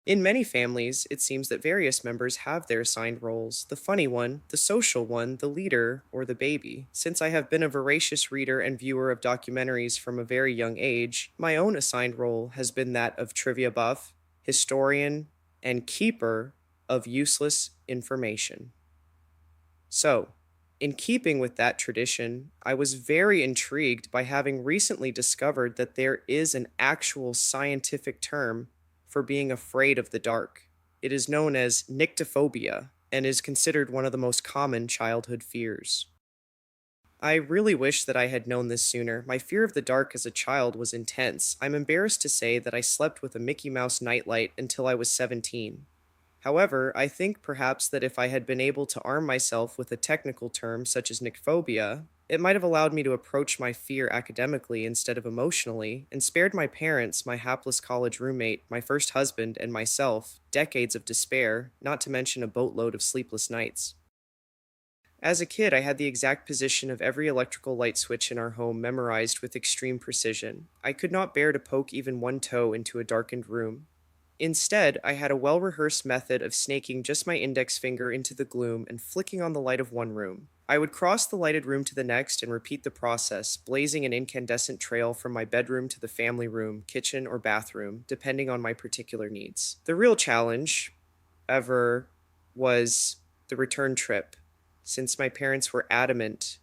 In many families, it seems that various members have their assigned roles: the funny one, the social one, the leader, or the baby. Since I have been a voracious reader and viewer of documentaries from a very young age, my own assigned role has been that of trivia buff, historian, and keeper of useless information. So, in keeping with that tradition, I was very intrigued by having recently discovered that there is an actual scientific term for being afraid of the dark. It is known as nyctophobia and is considered one of the most common childhood fears. I really wish that I had known this sooner. My fear of the dark as a child was intense. I'm embarrassed to say that I slept with a Mickey Mouse nightlight until I was 17. However, I think perhaps that if I had been able to arm myself with a technical term such as nyctophobia, it might have allowed me to approach my fear academically instead of emotionally, and spared my parents, my hapless college roommate, my first husband, and myself decades of despair, not to mention a boatload of sleepless nights. As a kid, I had the exact position of every electrical light switch in our home memorized with extreme precision. I could not bear to poke even one toe into a darkened room. Instead, I had a well rehearsed method of snaking just my index finger into the gloom and flicking on the light of one room. I would cross the lighted room to the next and repeat the process, blazing an incandescent trail from my bedroom to the family room, kitchen, or bathroom, depending on my particular needs. The real challenge, ever, was the return trip, since my parents were adamant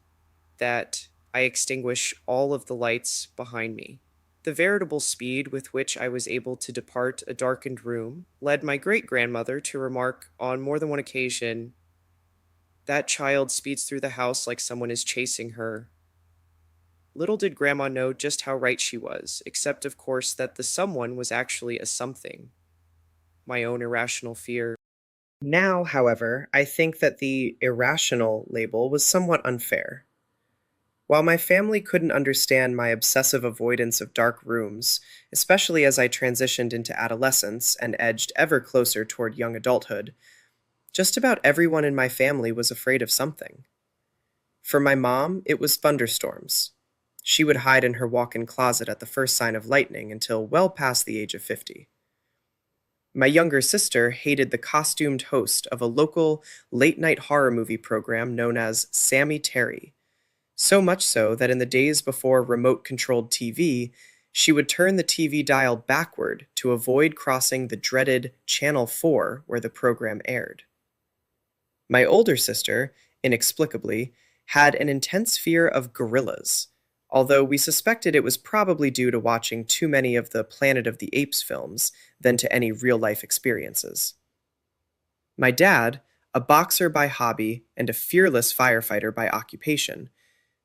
that I extinguish all of the lights behind me. The veritable speed with which I was able to depart a darkened room led my great grandmother to remark on more than one occasion, "That child speeds through the house like someone is chasing her." Little did Grandma know just how right she was, except, of course, that the someone was actually a something, my own irrational fear. Now, however, I think that the irrational label was somewhat unfair. While my family couldn't understand my obsessive avoidance of dark rooms, especially as I transitioned into adolescence and edged ever closer toward young adulthood, just about everyone in my family was afraid of something. For my mom, it was thunderstorms. She would hide in her walk in closet at the first sign of lightning until well past the age of 50. My younger sister hated the costumed host of a local late night horror movie program known as Sammy Terry. So much so that in the days before remote controlled TV, she would turn the TV dial backward to avoid crossing the dreaded Channel 4 where the program aired. My older sister, inexplicably, had an intense fear of gorillas, although we suspected it was probably due to watching too many of the Planet of the Apes films than to any real life experiences. My dad, a boxer by hobby and a fearless firefighter by occupation,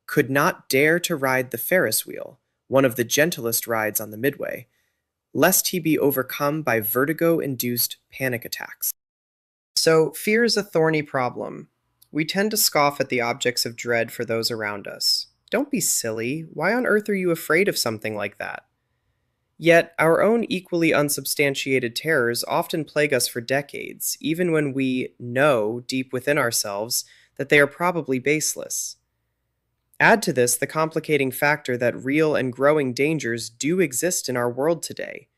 could not dare to ride the Ferris wheel, one of the gentlest rides on the Midway, lest he be overcome by vertigo induced panic attacks. So, fear is a thorny problem. We tend to scoff at the objects of dread for those around us. Don't be silly. Why on earth are you afraid of something like that? Yet, our own equally unsubstantiated terrors often plague us for decades, even when we know deep within ourselves that they are probably baseless. Add to this the complicating factor that real and growing dangers do exist in our world today: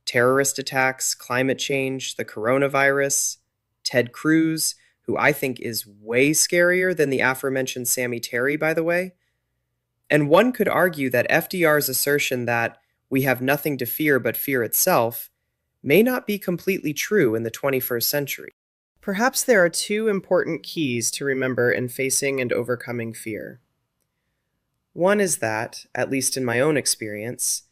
terrorist attacks, climate change, the coronavirus, Ted Cruz, who I think is way scarier than the aforementioned Sammy Terry, by the way. And one could argue that FDR's assertion that we have nothing to fear but fear itself may not be completely true in the 21st century. Perhaps there are two important keys to remember in facing and overcoming fear. One is that, at least in my own experience,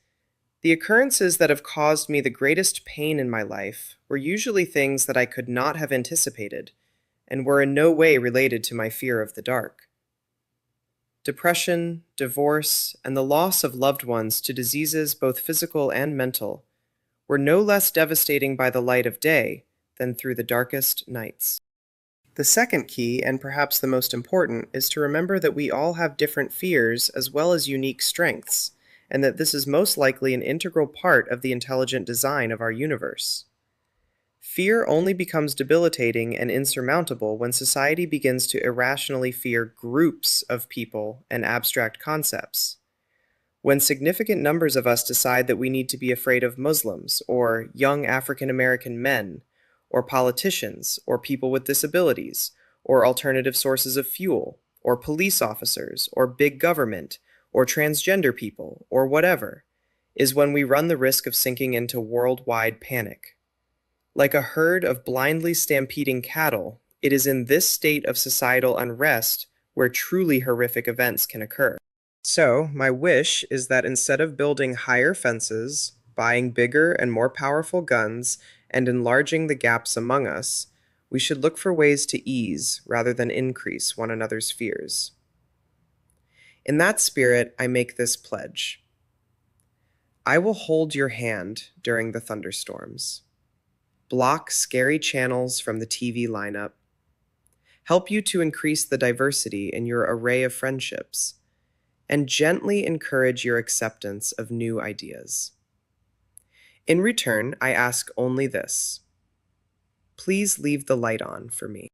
the occurrences that have caused me the greatest pain in my life were usually things that I could not have anticipated and were in no way related to my fear of the dark. Depression, divorce, and the loss of loved ones to diseases both physical and mental were no less devastating by the light of day than through the darkest nights. The second key, and perhaps the most important, is to remember that we all have different fears as well as unique strengths, and that this is most likely an integral part of the intelligent design of our universe. Fear only becomes debilitating and insurmountable when society begins to irrationally fear groups of people and abstract concepts. When significant numbers of us decide that we need to be afraid of Muslims, or young African American men, or politicians, or people with disabilities, or alternative sources of fuel, or police officers, or big government, or transgender people, or whatever, is when we run the risk of sinking into worldwide panic. Like a herd of blindly stampeding cattle, it is in this state of societal unrest where truly horrific events can occur. So, my wish is that instead of building higher fences, buying bigger and more powerful guns, and enlarging the gaps among us, we should look for ways to ease rather than increase one another's fears. In that spirit, I make this pledge. I will hold your hand during the thunderstorms, block scary channels from the TV lineup, help you to increase the diversity in your array of friendships, and gently encourage your acceptance of new ideas. In return, I ask only this: please leave the light on for me.